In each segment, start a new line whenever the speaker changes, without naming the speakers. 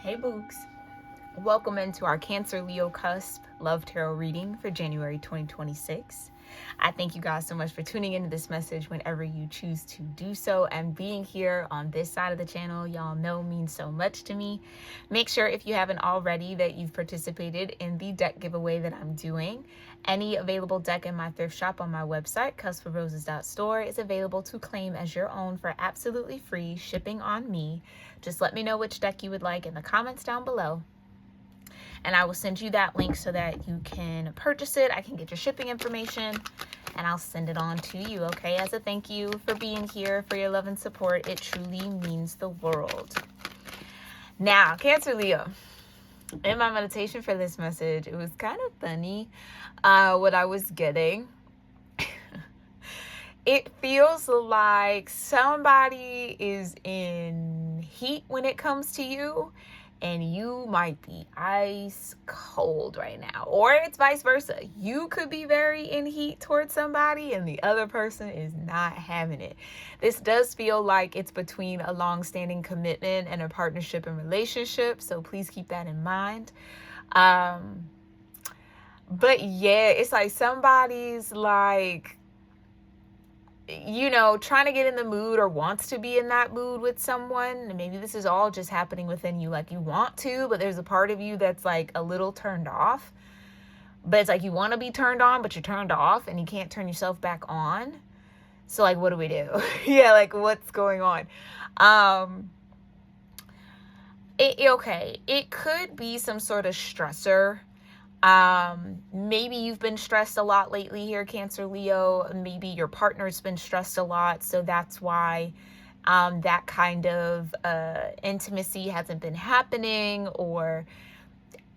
Hey Books, welcome into our Cancer Leo cusp love tarot reading for January 2026. I thank you guys so much for tuning into this message whenever you choose to do so, and being here on this side of the channel, y'all know, means so much to me. Make sure, if you haven't already, that you've participated in the deck giveaway that I'm doing. Any available deck in my thrift shop on my website, cuspsofroses.store, is available to claim as your own for absolutely free shipping on me. Just let me know which deck you would like in the comments down below, and I will send you that link so that you can purchase it. I can get your shipping information and I'll send it on to you, okay? As a thank you for being here, for your love and support. It truly means the world. Now, Cancer Leo, in my meditation for this message, it was kind of funny what I was getting. It feels like somebody is in heat when it comes to you, and you might be ice cold right now. Or it's vice versa. You could be very in heat towards somebody and the other person is not having it. This does feel like it's between a long-standing commitment and a partnership and relationship, so please keep that in mind. But yeah, it's like somebody's like, you know, trying to get in the mood or wants to be in that mood with someone. And maybe this is all just happening within you, like you want to, but there's a part of you that's like a little turned off. But it's like you want to be turned on, but you're turned off and you can't turn yourself back on. So like, what do we do? Yeah, like what's going on? Okay, it could be some sort of stressor. Maybe you've been stressed a lot lately here, Cancer Leo. Maybe your partner's been stressed a lot, so that's why that kind of intimacy hasn't been happening. Or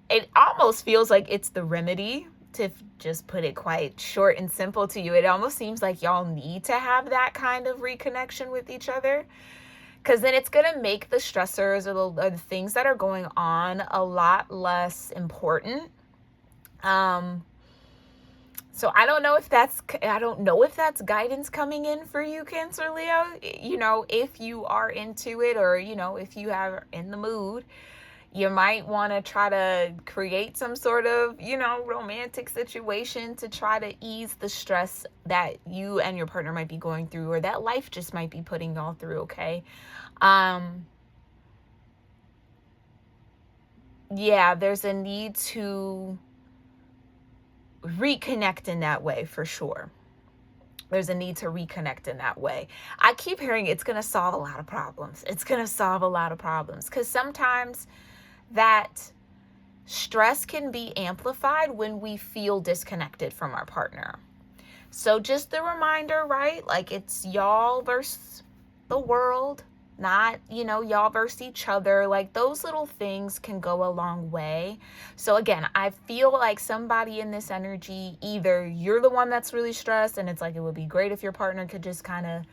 it almost feels like it's the remedy, to just put it quite short and simple to you. It almost seems like y'all need to have that kind of reconnection with each other, because then it's going to make the stressors or the things that are going on a lot less important. So I don't know if that's guidance coming in for you, Cancer Leo. You know, if you are into it, or, you know, if you are in the mood, you might want to try to create some sort of, you know, romantic situation to try to ease the stress that you and your partner might be going through, or that life just might be putting y'all through, okay? Yeah, there's a need to reconnect in that way, for sure. There's a need to reconnect in that way. I keep hearing it's going to solve a lot of problems. It's going to solve a lot of problems, because sometimes that stress can be amplified when we feel disconnected from our partner. So just the reminder, right? Like, it's y'all versus the world, not, you know, y'all versus each other. Like, those little things can go a long way. So again, I feel like somebody in this energy, either you're the one that's really stressed and it's like, it would be great if your partner could just kind of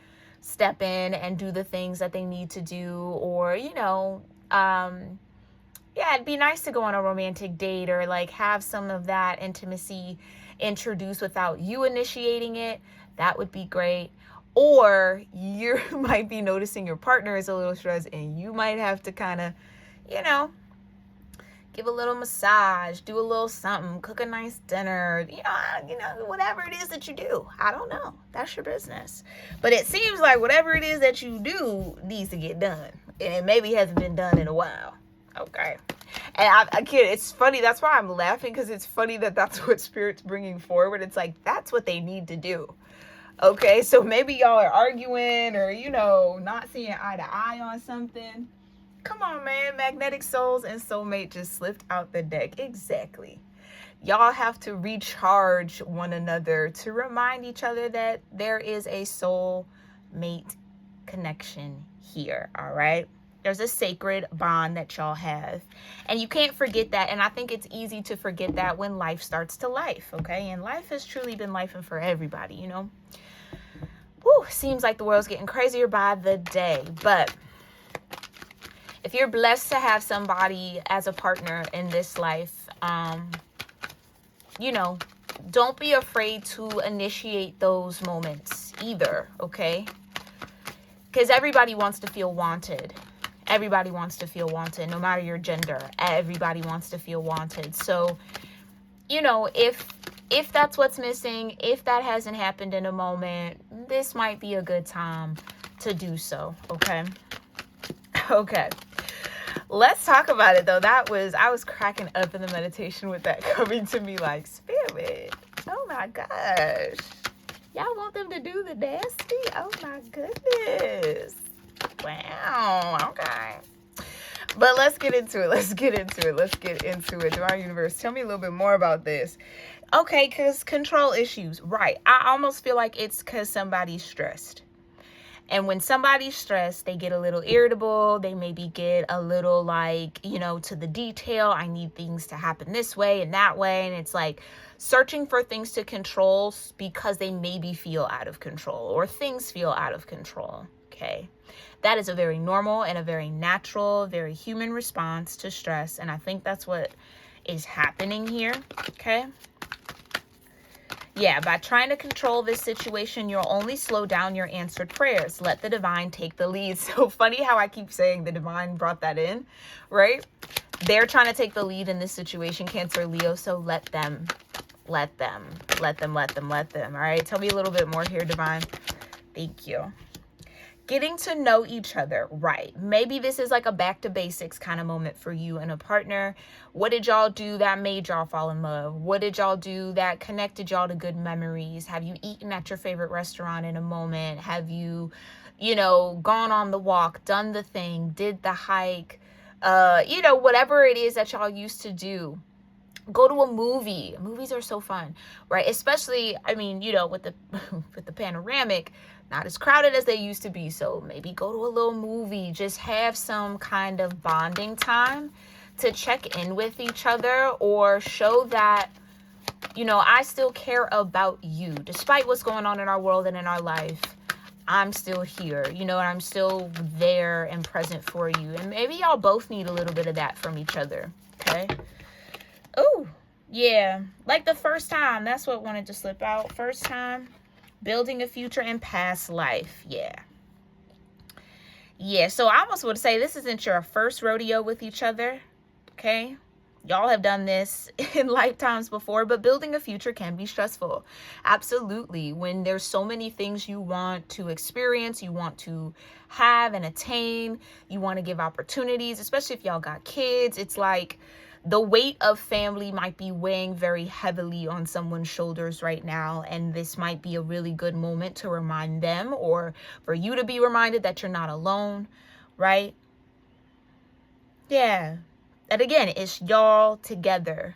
step in and do the things that they need to do, or, you know, yeah, it'd be nice to go on a romantic date, or like have some of that intimacy introduced without you initiating it. That would be great. Or you might be noticing your partner is a little stressed and you might have to kind of, you know, give a little massage, do a little something, cook a nice dinner, you know, whatever it is that you do. I don't know. That's your business. But it seems like whatever it is that you do needs to get done. And it maybe hasn't been done in a while. Okay. And I kid, it's funny. That's why I'm laughing, because it's funny that that's what Spirit's bringing forward. It's like, that's what they need to do. Okay, so maybe y'all are arguing, or, you know, not seeing eye to eye on something. Come on, man. Magnetic souls and soulmate just slipped out the deck. Exactly. Y'all have to recharge one another to remind each other that there is a soulmate connection here. All right. There's a sacred bond that y'all have, and you can't forget that. And I think it's easy to forget that when life starts to life. Okay. And life has truly been lifing for everybody, you know. Whew, seems like the world's getting crazier by the day. But if you're blessed to have somebody as a partner in this life, you know, don't be afraid to initiate those moments either, okay? Because everybody wants to feel wanted. Everybody wants to feel wanted, no matter your gender. Everybody wants to feel wanted. So, you know, if that's what's missing, if that hasn't happened in a moment, this might be a good time to do so. Okay. Okay. Let's talk about it though. I was cracking up in the meditation with that coming to me like, spirit. Oh my gosh. Y'all want them to do the nasty? Oh my goodness. Wow. Okay. But let's get into it. Let's get into it. Divine Universe, tell me a little bit more about this. Okay, because control issues. Right. I almost feel like it's because somebody's stressed. And when somebody's stressed, they get a little irritable. They maybe get a little like, you know, to the detail. I need things to happen this way and that way. And it's like searching for things to control because they maybe feel out of control or things feel out of control. Okay. That is a very normal and a very natural, very human response to stress. And I think that's what is happening here. Okay. Yeah, by trying to control this situation, you'll only slow down your answered prayers. Let the divine take the lead. So funny how I keep saying the divine brought that in, right? They're trying to take the lead in this situation, Cancer, Leo. So let them. All right. Tell me a little bit more here, divine. Thank you. Getting to know each other, right? Maybe this is like a back to basics kind of moment for you and a partner. What did y'all do that made y'all fall in love? What did y'all do that connected y'all to good memories? Have you eaten at your favorite restaurant in a moment? Have you, you know, gone on the walk, done the thing, did the hike? You know, whatever it is that y'all used to do. Go to a movie. Movies are so fun, right? Especially, I mean, you know, with the with the panoramic, not as crowded as they used to be. So maybe go to a little movie. Just have some kind of bonding time to check in with each other or show that, you know, I still care about you. Despite what's going on in our world and in our life, I'm still here, you know, and I'm still there and present for you. And maybe y'all both need a little bit of that from each other, okay? Oh, yeah. Like the first time. That's what wanted to slip out. First time. Building a future in past life. Yeah. Yeah. So I almost would say this isn't your first rodeo with each other. Okay. Y'all have done this in lifetimes before, but building a future can be stressful. Absolutely. When there's so many things you want to experience, you want to have and attain, you want to give opportunities, especially if y'all got kids. It's like the weight of family might be weighing very heavily on someone's shoulders right now. And this might be a really good moment to remind them or for you to be reminded that you're not alone, right? Yeah. And again, it's y'all together.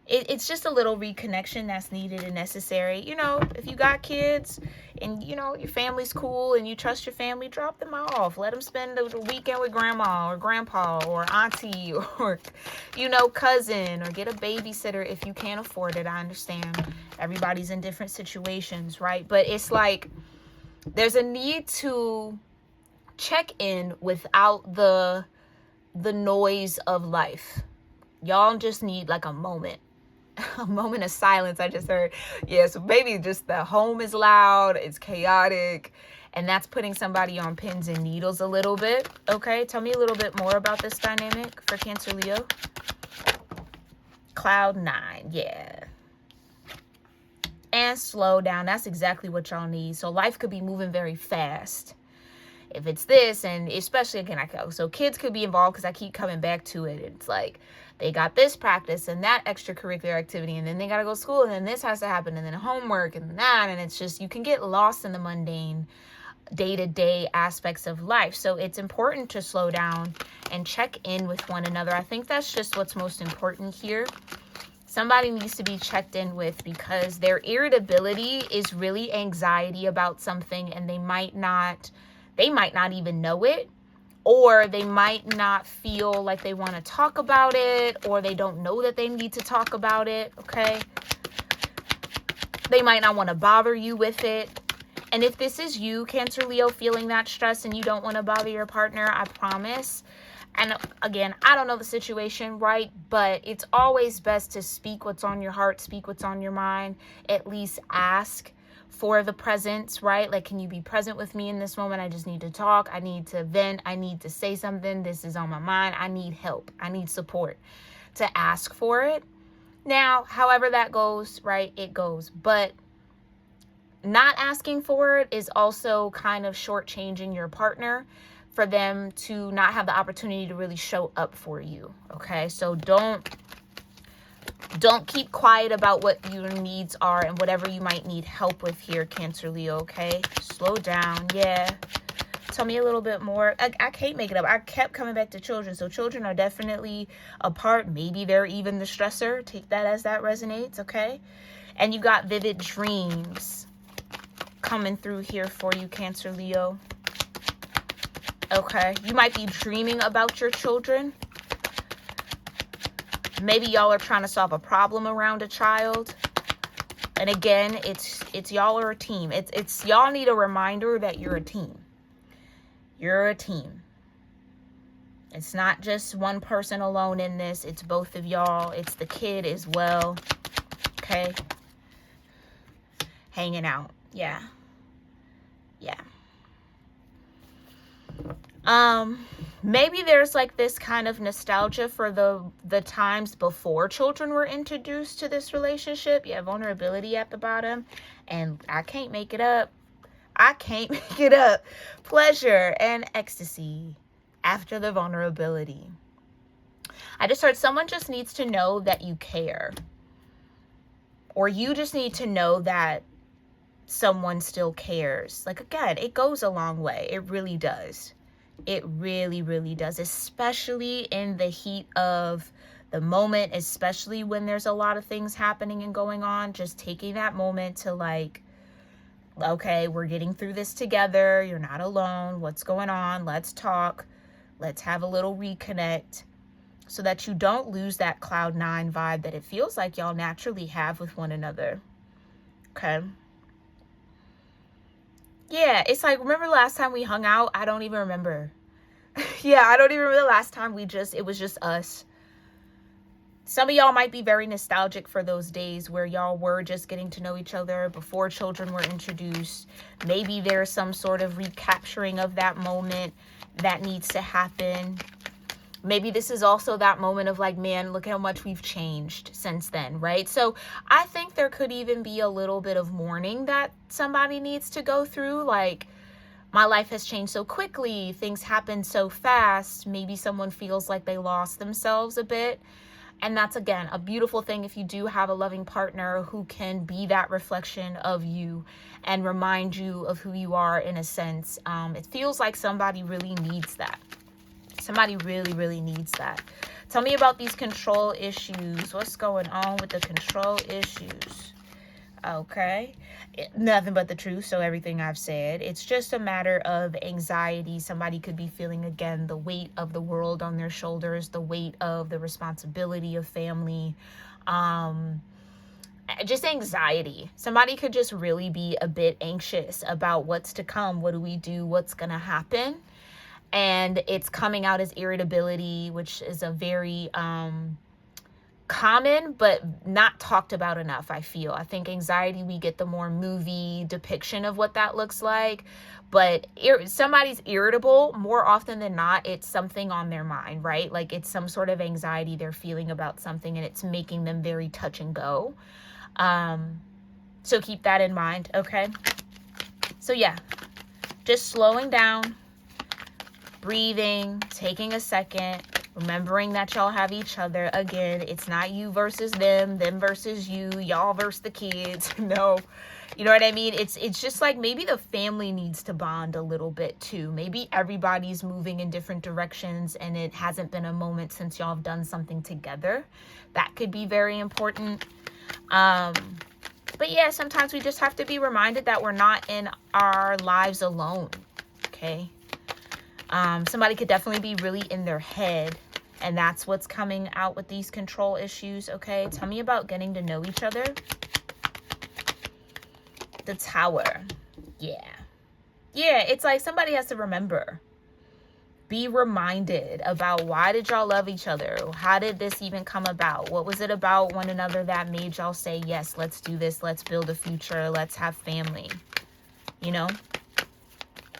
It's just a little reconnection that's needed and necessary. You know, if you got kids and, you know, your family's cool and you trust your family, drop them off. Let them spend the weekend with grandma or grandpa or auntie or, you know, cousin, or get a babysitter if you can't afford it. I understand everybody's in different situations, right? But it's like there's a need to check in without the noise of life. Y'all just need like a moment of silence. I just heard. Yeah, so maybe just the home is loud, it's chaotic, and that's putting somebody on pins and needles a little bit. Okay, tell me a little bit more about this dynamic for Cancer, Leo. Cloud 9, yeah. And slow down. That's exactly what y'all need. So life could be moving very fast. If it's this, and especially again, so kids could be involved because I keep coming back to it. It's like they got this practice and that extracurricular activity, and then they got to go to school, and then this has to happen, and then homework and that, and it's just, you can get lost in the mundane day-to-day aspects of life. So it's important to slow down and check in with one another. I think that's just what's most important here. Somebody needs to be checked in with because their irritability is really anxiety about something, and they might not even know it, or they might not feel like they want to talk about it, or they don't know that they need to talk about it, okay? They might not want to bother you with it. And if this is you, Cancer, Leo, feeling that stress and you don't want to bother your partner, I promise. And again, I don't know the situation, right? But it's always best to speak what's on your heart, speak what's on your mind, at least ask for the presence, right? Like, can you be present with me in this moment? I just need to talk. I need to vent. I need to say something. This is on my mind. I need help. I need support. To ask for it. Now, however that goes, right? It goes. But not asking for it is also kind of shortchanging your partner for them to not have the opportunity to really show up for you. Okay, so don't keep quiet about what your needs are and whatever you might need help with here, Cancer, Leo. Okay, slow down. Yeah, tell me a little bit more. I can't make it up. I kept coming back to children, so children are definitely a part. Maybe they're even the stressor. Take that as that resonates. Okay, and you got vivid dreams coming through here for you, Cancer, Leo. Okay, you might be dreaming about your children. Maybe y'all are trying to solve a problem around a child. And again, it's y'all are a team. It's y'all need a reminder that you're a team. You're a team. It's not just one person alone in this. It's both of y'all. It's the kid as well. Okay. Hanging out. Yeah. Yeah. Maybe there's like this kind of nostalgia for the times before children were introduced to this relationship. You have vulnerability at the bottom, and I can't make it up. I can't make it up. Pleasure and ecstasy after the vulnerability. I just heard someone just needs to know that you care, or you just need to know that someone still cares. Like, again, it goes a long way. It really does. It really, really does, especially in the heat of the moment, especially when there's a lot of things happening and going on. Just taking that moment to like, okay, we're getting through this together. You're not alone. What's going on? Let's talk. Let's have a little reconnect so that you don't lose that cloud nine vibe that it feels like y'all naturally have with one another. Okay. Yeah, it's like, remember the last time we hung out? I don't even remember. Yeah, I don't even remember the last time it was just us. Some of y'all might be very nostalgic for those days where y'all were just getting to know each other before children were introduced. Maybe there's some sort of recapturing of that moment that needs to happen. Maybe this is also that moment of like, man, look how much we've changed since then, right? So I think there could even be a little bit of mourning that somebody needs to go through. Like, my life has changed so quickly. Things happen so fast. Maybe someone feels like they lost themselves a bit. And that's, again, a beautiful thing if you do have a loving partner who can be that reflection of you and remind you of who you are in a sense. It feels like somebody really needs that. Somebody really, really needs that. Tell me about these control issues. What's going on with the control issues? Okay. Nothing but the truth. So everything I've said. It's just a matter of anxiety. Somebody could be feeling, again, the weight of the world on their shoulders, the weight of the responsibility of family. Just anxiety. Somebody could just really be a bit anxious about what's to come. What do we do? What's going to happen? And it's coming out as irritability, which is a very common but not talked about enough, I feel. I think anxiety, we get the more movie depiction of what that looks like. But somebody's irritable, more often than not, it's something on their mind, right? Like, it's some sort of anxiety they're feeling about something, and it's making them very touch and go. So keep that in mind, okay? So yeah, just slowing down, breathing, taking a second, remembering that y'all have each other. Again, it's not you versus them versus you, y'all versus the kids. No, you know what I mean? It's just like, maybe the family needs to bond a little bit too. Maybe everybody's moving in different directions and it hasn't been a moment since y'all have done something together. That could be very important. But yeah, sometimes we just have to be reminded that we're not in our lives alone. Okay. Somebody could definitely be really in their head, and that's what's coming out with these control issues, okay? Tell me about getting to know each other. The Tower. Yeah. Yeah, it's like somebody has to remember. be reminded about, why did y'all love each other? How did this even come about? What was it about one another that made y'all say, yes, let's do this. Let's build a future. Let's have family. You know?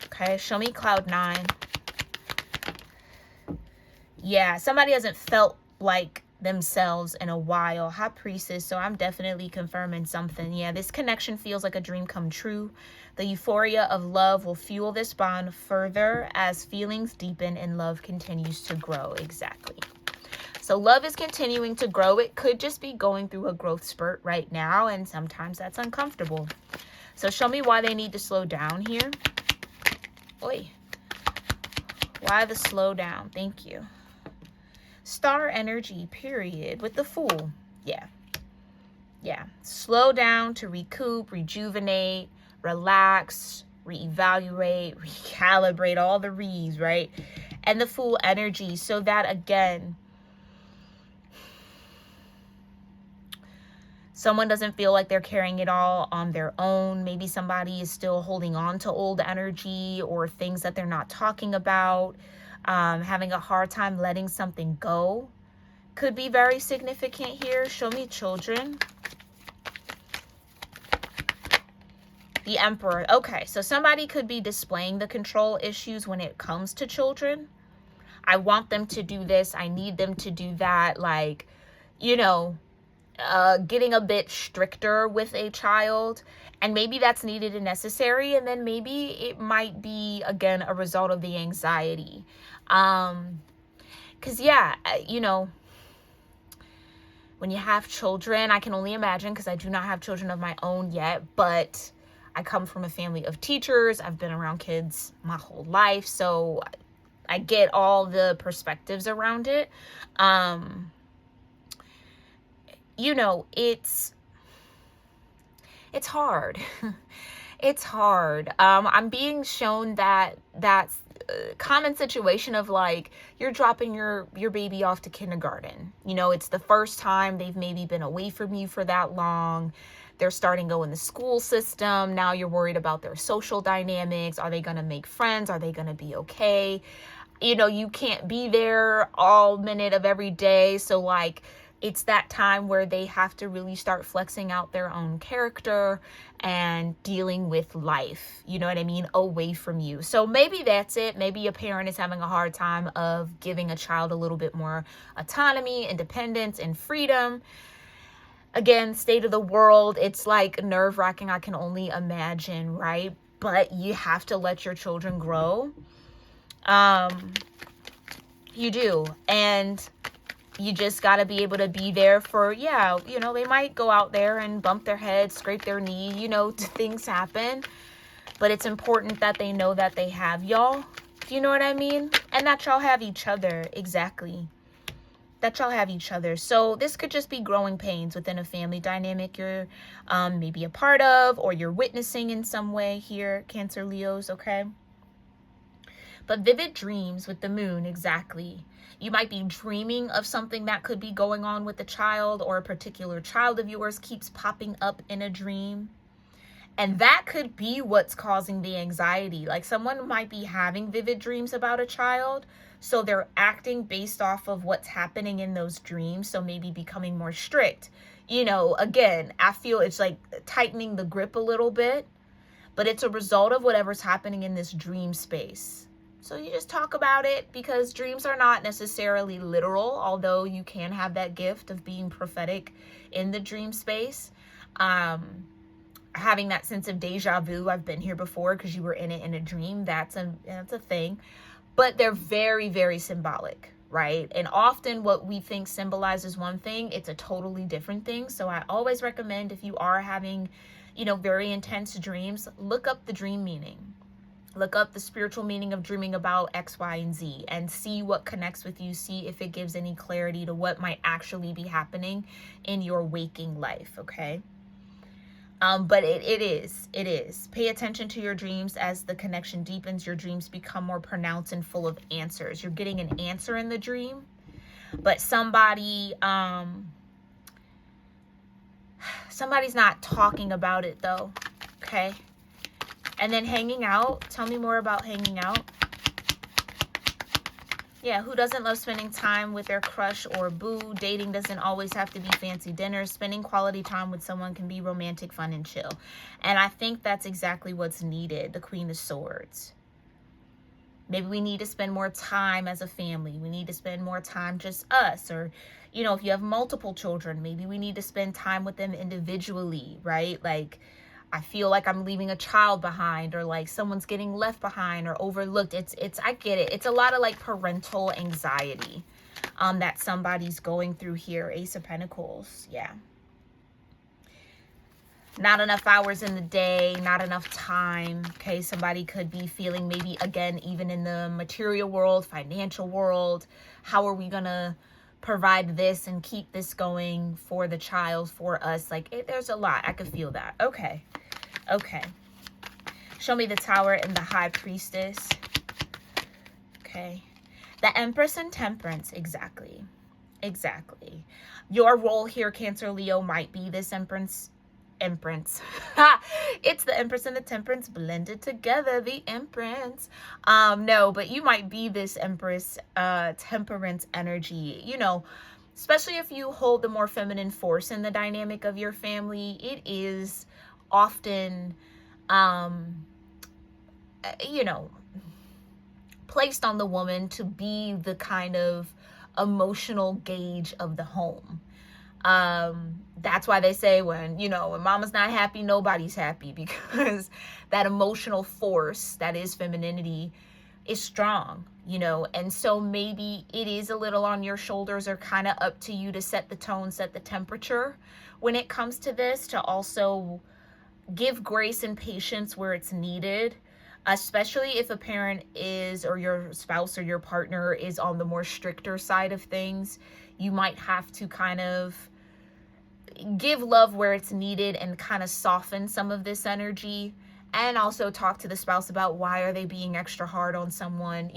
Okay, show me cloud 9. Yeah, somebody hasn't felt like themselves in a while. High priestess, so I'm definitely confirming something. Yeah, this connection feels like a dream come true. The euphoria of love will fuel this bond further as feelings deepen and love continues to grow. Exactly. So love is continuing to grow. It could just be going through a growth spurt right now, and sometimes that's uncomfortable. So show me why they need to slow down here. Oi. Why the slow down? Thank you. Star energy, period, with the Fool. Yeah. Yeah. Slow down to recoup, rejuvenate, relax, reevaluate, recalibrate, all the re's, right? And the Fool energy, so that, again, someone doesn't feel like they're carrying it all on their own. Maybe somebody is still holding on to old energy or things that they're not talking about. Having a hard time letting something go could be very significant here. Show me children. The Emperor. Okay, so somebody could be displaying the control issues when it comes to children. I want them to do this. I need them to do that. Like, you know, getting a bit stricter with a child. And maybe that's needed and necessary. And then maybe it might be, again, a result of the anxiety. Because, yeah, you know, when you have children, I can only imagine, because I do not have children of my own yet, but I come from a family of teachers. I've been around kids my whole life, so I get all the perspectives around it. You know, it's hard. It's hard. I'm being shown that that's a common situation of, like, you're dropping your baby off to kindergarten. You know, it's the first time they've maybe been away from you for that long. They're starting to go in the school system. Now you're worried about their social dynamics. Are they going to make friends? Are they going to be okay? You know, you can't be there all minute of every day. So, like, it's that time where they have to really start flexing out their own character and dealing with life, you know what I mean, away from you. So maybe that's it. Maybe a parent is having a hard time of giving a child a little bit more autonomy, independence, and freedom. Again, state of the world, it's like nerve-wracking, I can only imagine, right? But you have to let your children grow. You do. And you just got to be able to be there for, yeah, you know, they might go out there and bump their head, scrape their knee, you know, things happen. But it's important that they know that they have y'all. Do you know what I mean? And that y'all have each other. Exactly. That y'all have each other. So this could just be growing pains within a family dynamic you're maybe a part of, or you're witnessing in some way here, Cancer, Leos, okay? But vivid dreams with the moon, exactly. You might be dreaming of something that could be going on with the child, or a particular child of yours keeps popping up in a dream. And that could be what's causing the anxiety. Like, someone might be having vivid dreams about a child, so they're acting based off of what's happening in those dreams. So maybe becoming more strict. You know, again, I feel it's like tightening the grip a little bit, but it's a result of whatever's happening in this dream space. So you just talk about it, because dreams are not necessarily literal, although you can have that gift of being prophetic in the dream space. Having that sense of deja vu, I've been here before because you were in it in a dream, that's a thing. But they're very, very symbolic, right? And often what we think symbolizes one thing, it's a totally different thing. So I always recommend, if you are having, you know, very intense dreams, look up the dream meaning. Look up the spiritual meaning of dreaming about X, Y, and Z, and see what connects with you. See if it gives any clarity to what might actually be happening in your waking life, okay? But it is. Pay attention to your dreams. As the connection deepens, your dreams become more pronounced and full of answers. You're getting an answer in the dream, but somebody's not talking about it though, okay? – And then hanging out. Tell me more about hanging out. Yeah, who doesn't love spending time with their crush or boo? Dating doesn't always have to be fancy dinners. Spending quality time with someone can be romantic, fun, and chill. And I think that's exactly what's needed, the Queen of Swords. Maybe we need to spend more time as a family. We need to spend more time just us. Or, you know, if you have multiple children, maybe we need to spend time with them individually, right? Like, I feel like I'm leaving a child behind, or like someone's getting left behind or overlooked. I get it. It's a lot of like parental anxiety that somebody's going through here. Ace of Pentacles. Yeah. Not enough hours in the day, not enough time. Okay, somebody could be feeling maybe, again, even in the material world, financial world, how are we gonna provide this and keep this going for the child, for us? Like, there's a lot. I could feel that. Okay. Okay. Show me the Tower and the High Priestess. Okay. The Empress and Temperance. Exactly. Exactly. Your role here, Cancer, Leo, might be this Empress. It's the Empress and the Temperance blended together. The Empress. No, but you might be this Empress, Temperance energy. You know, especially if you hold the more feminine force in the dynamic of your family, it is often, you know, placed on the woman to be the kind of emotional gauge of the home. That's why they say when mama's not happy, nobody's happy, because that emotional force that is femininity is strong, and so maybe it is a little on your shoulders, or kind of up to you to set the tone, set the temperature when it comes to this, to also give grace and patience where it's needed, especially if a parent is, or your spouse or your partner is on the more stricter side of things. You might have to kind of give love where it's needed and kind of soften some of this energy, and also talk to the spouse about why are they being extra hard on someone.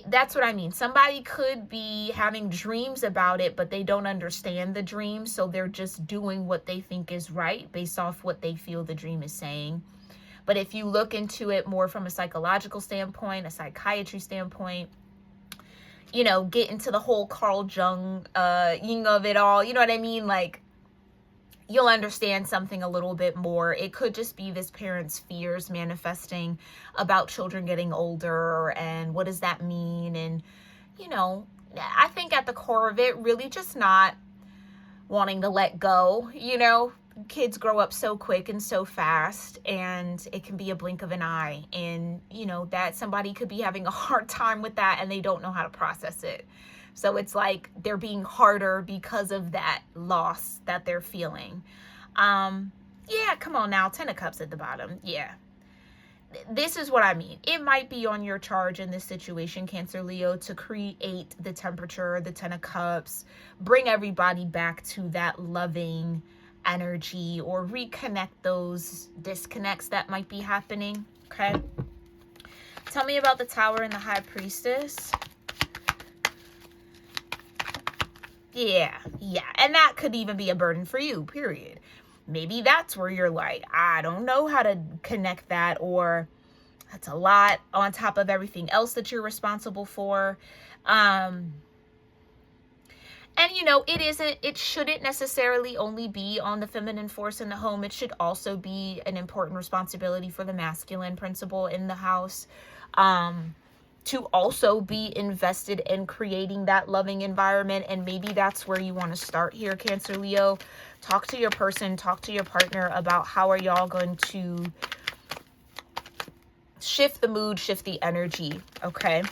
That's what I mean. Somebody could be having dreams about it, but they don't understand the dream, so they're just doing what they think is right based off what they feel the dream is saying. But if you look into it more from a psychological standpoint, a psychiatry standpoint, get into the whole Carl Jung yin of it all, you know what I mean? Like, you'll understand something a little bit more. It could just be this parent's fears manifesting about children getting older, and what does that mean? And, I think at the core of it, really just not wanting to let go. Kids grow up so quick and so fast, and it can be a blink of an eye. And, that somebody could be having a hard time with that, and they don't know how to process it. So it's like they're being harder because of that loss that they're feeling. Yeah, come on now. 10 of Cups at the bottom. Yeah. This is what I mean. It might be on your charge in this situation, Cancer, Leo, to create the temperature, the 10 of Cups, bring everybody back to that loving energy, or reconnect those disconnects that might be happening. Okay. Tell me about the Tower and the High Priestess. Yeah. And that could even be a burden for you, period. Maybe that's where you're like, I don't know how to connect that, or that's a lot on top of everything else that you're responsible for. And it shouldn't necessarily only be on the feminine force in the home. It should also be an important responsibility for the masculine principle in the house. To also be invested in creating that loving environment. And maybe that's where you want to start here, Cancer, Leo. Talk to your person, talk to your partner about how are y'all going to shift the mood, shift the energy, okay?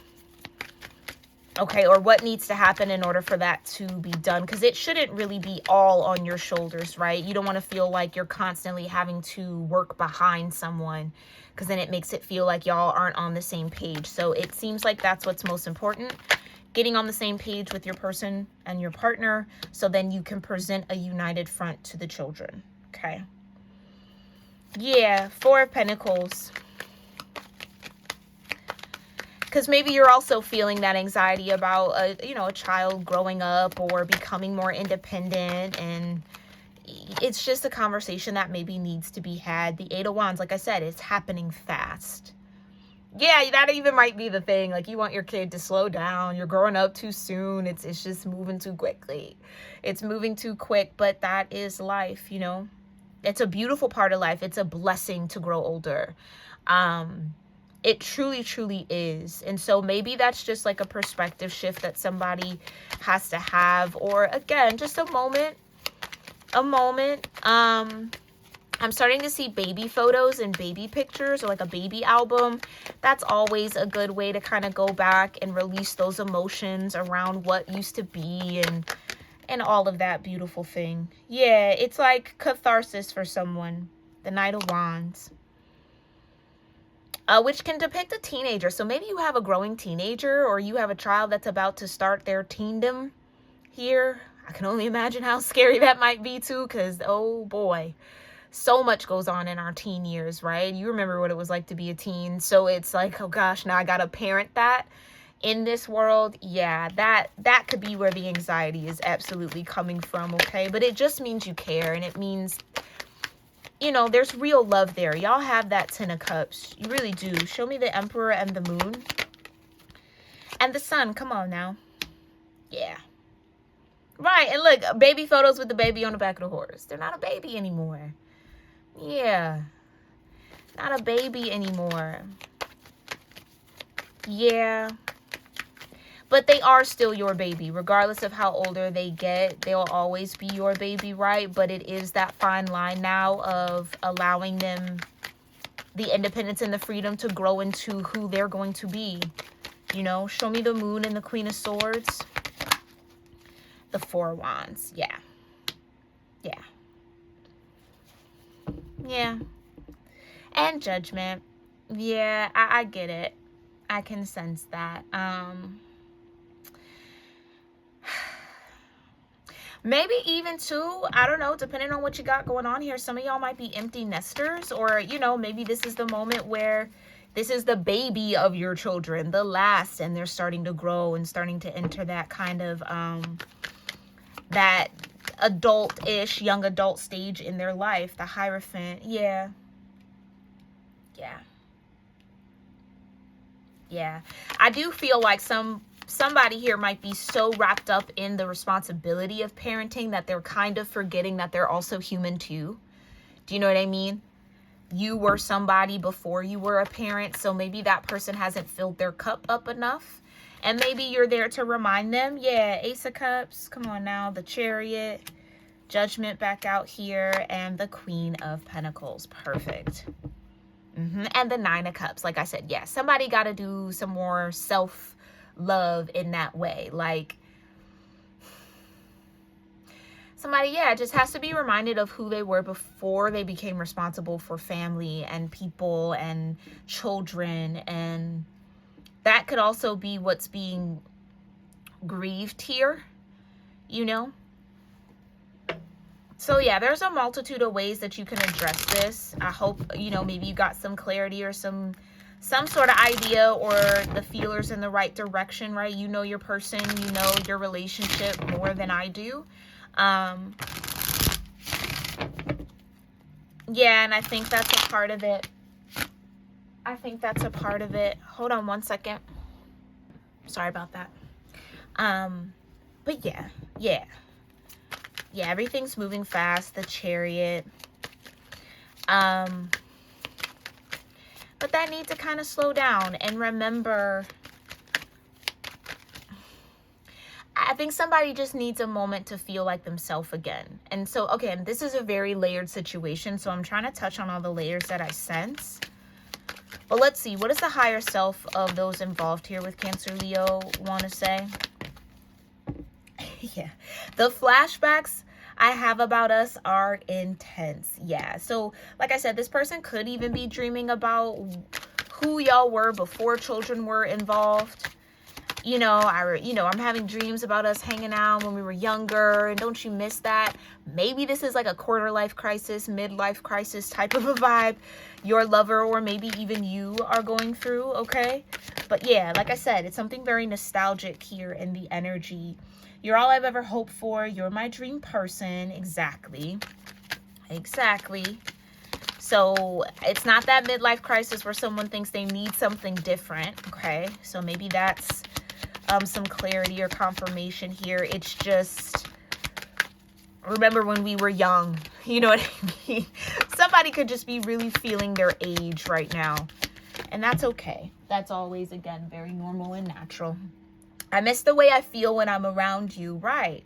Okay, or what needs to happen in order for that to be done, because it shouldn't really be all on your shoulders, right? You don't want to feel like you're constantly having to work behind someone, because then it makes it feel like y'all aren't on the same page. So it seems like that's what's most important, getting on the same page with your person and your partner, so then you can present a united front to the children, okay? Yeah, 4 of Pentacles. Because maybe you're also feeling that anxiety about a child growing up or becoming more independent, and it's just a conversation that maybe needs to be had. The 8 of Wands, like I said, it's happening fast. Yeah, that even might be the thing. Like, you want your kid to slow down. You're growing up too soon. It's just moving too quickly. It's moving too quick, but that is life, you know. It's a beautiful part of life. It's a blessing to grow older. It truly, truly is. And so maybe that's just like a perspective shift that somebody has to have, or again, just a moment. I'm starting to see baby photos and baby pictures, or like a baby album. That's always a good way to kind of go back and release those emotions around what used to be, and all of that beautiful thing. Yeah, it's like catharsis for someone. The Knight of Wands. Which can depict a teenager. So maybe you have a growing teenager, or you have a child that's about to start their teendom here. I can only imagine how scary that might be too, because oh boy, so much goes on in our teen years, right? You remember what it was like to be a teen. So it's like, oh gosh, now I gotta parent that in this world. Yeah, that could be where the anxiety is absolutely coming from, okay? But it just means you care, and it means, you know, there's real love there. Y'all have that 10 of Cups. You really do. Show me the Emperor and the Moon. And the Sun. Come on now. Yeah. Right. And look, baby photos with the baby on the back of the horse. They're not a baby anymore. Yeah. Not a baby anymore. Yeah. But they are still your baby. Regardless of how older they get, they'll always be your baby, right? But it is that fine line now of allowing them the independence and the freedom to grow into who they're going to be. You know, show me the Moon and the Queen of Swords. The Four of Wands. Yeah. Yeah. Yeah. And Judgment. Yeah, I get it. I can sense that. Maybe even too, I don't know, depending on what you got going on here, some of y'all might be empty nesters, or, you know, maybe this is the moment where this is the baby of your children, the last, and they're starting to grow and starting to enter that kind of, that adult-ish, young adult stage in their life, the Hierophant. Yeah. Yeah. Yeah. I do feel like somebody here might be so wrapped up in the responsibility of parenting that they're kind of forgetting that they're also human too. Do you know what I mean? You were somebody before you were a parent, so maybe that person hasn't filled their cup up enough. And maybe you're there to remind them. Yeah, Ace of Cups. Come on now. The Chariot. Judgment back out here. And the Queen of Pentacles. Perfect. And the Nine of Cups. Like I said, yeah, somebody got to do some more self-love in that way. Like, somebody, yeah, just has to be reminded of who they were before they became responsible for family and people and children. And that could also be what's being grieved here, you know? So yeah, there's a multitude of ways that you can address this. I hope, you know, maybe you got some clarity or some sort of idea, or the feelers in the right direction, right? You know your person, you know your relationship more than I do. Yeah, and I think that's a part of it. I think that's a part of it. Hold on one second. Sorry about that. But yeah, everything's moving fast. The Chariot. But that needs to kind of slow down and remember. I think somebody just needs a moment to feel like themselves again. And so, okay, and this is a very layered situation, so I'm trying to touch on all the layers that I sense. But let's see, what does the higher self of those involved here with Cancer, Leo want to say? Yeah, the flashbacks I have about us are intense. Yeah, so like I said, this person could even be dreaming about who y'all were before children were involved. You know, I'm having dreams about us hanging out when we were younger, and don't you miss that? Maybe this is like a quarter life crisis, midlife crisis type of a vibe your lover or maybe even you are going through, okay? But yeah, like I said, it's something very nostalgic here in the energy. You're all I've ever hoped for. You're my dream person. Exactly. So it's not that midlife crisis where someone thinks they need something different, okay? So maybe that's some clarity or confirmation here. It's just, remember when we were young, you know what I mean? Somebody could just be really feeling their age right now. And that's okay. That's always, again, very normal and natural. I miss the way I feel when I'm around you, right?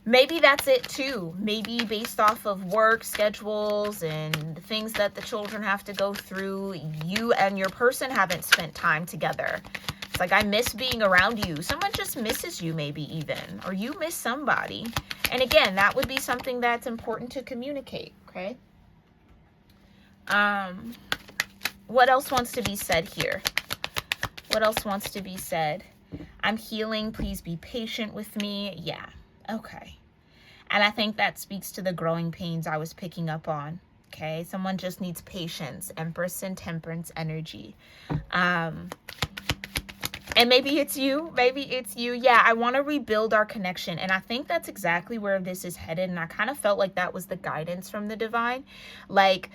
Maybe that's it too. Maybe based off of work schedules and the things that the children have to go through, you and your person haven't spent time together. It's like, I miss being around you. Someone just misses you, maybe even, or you miss somebody. And again, that would be something that's important to communicate, okay? What else wants to be said here? What else wants to be said? I'm healing. Please be patient with me. Yeah. Okay. And I think that speaks to the growing pains I was picking up on. Okay. Someone just needs patience, Empress and Temperance energy. And maybe it's you. Maybe it's you. Yeah. I want to rebuild our connection. And I think that's exactly where this is headed. And I kind of felt like that was the guidance from the divine. Like,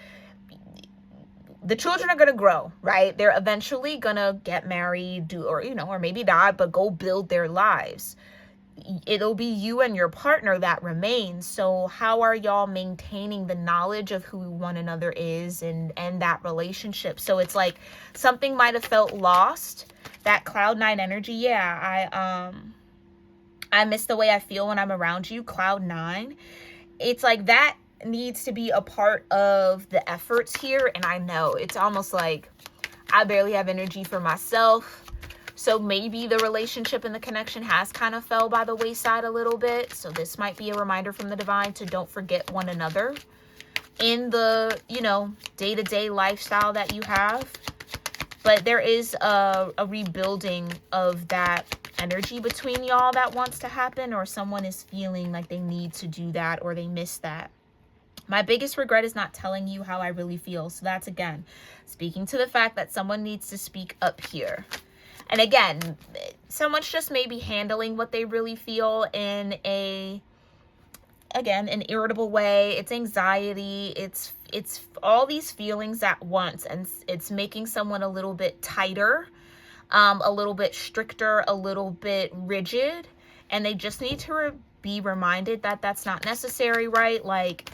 the children are going to grow, right? They're eventually going to get married, or maybe not, but go build their lives. It'll be you and your partner that remains. So how are y'all maintaining the knowledge of who one another is and that relationship? So it's like something might have felt lost. That cloud nine energy. Yeah, I miss the way I feel when I'm around you. Cloud nine. It's like that needs to be a part of the efforts here. And I know it's almost like I barely have energy for myself. So maybe the relationship and the connection has kind of fell by the wayside a little bit. So this might be a reminder from the divine to don't forget one another in the, day-to-day lifestyle that you have. But there is a rebuilding of that energy between y'all that wants to happen, or someone is feeling like they need to do that or they miss that. My biggest regret is not telling you how I really feel. So that's, again, speaking to the fact that someone needs to speak up here. And again, someone's just maybe handling what they really feel in an irritable way. It's anxiety. It's all these feelings at once. And it's making someone a little bit tighter, a little bit stricter, a little bit rigid. And they just need to be reminded that that's not necessary, right? Like,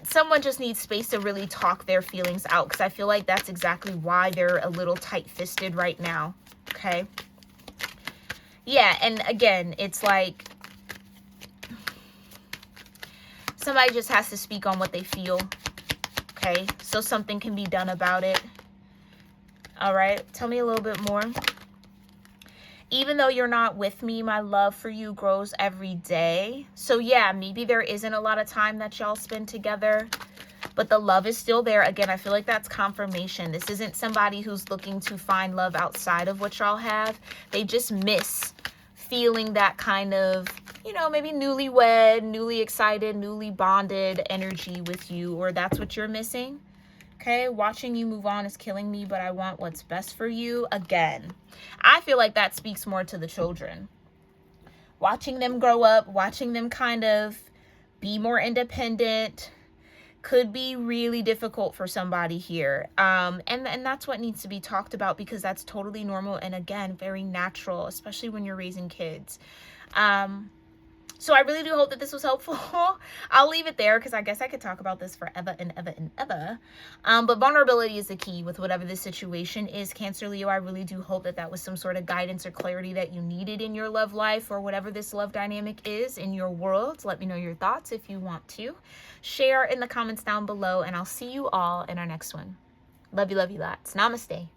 someone just needs space to really talk their feelings out, because I feel like that's exactly why they're a little tight-fisted right now, okay? Yeah, and again, it's like somebody just has to speak on what they feel, okay? So something can be done about it. All right, tell me a little bit more. Even though you're not with me, my love for you grows every day. So yeah, maybe there isn't a lot of time that y'all spend together, but the love is still there. Again, I feel like that's confirmation. This isn't somebody who's looking to find love outside of what y'all have. They just miss feeling that kind of, maybe newlywed, newly excited, newly bonded energy with you, or that's what you're missing. Okay, watching you move on is killing me, but I want what's best for you. Again, I feel like that speaks more to the children. Watching them grow up, watching them kind of be more independent could be really difficult for somebody here. And that's what needs to be talked about, because that's totally normal and, again, very natural, especially when you're raising kids. So I really do hope that this was helpful. I'll leave it there because I guess I could talk about this forever and ever and ever. But vulnerability is the key with whatever this situation is, Cancer, Leo. I really do hope that that was some sort of guidance or clarity that you needed in your love life, or whatever this love dynamic is in your world. Let me know your thoughts if you want to. Share in the comments down below, and I'll see you all in our next one. Love you lots. Namaste.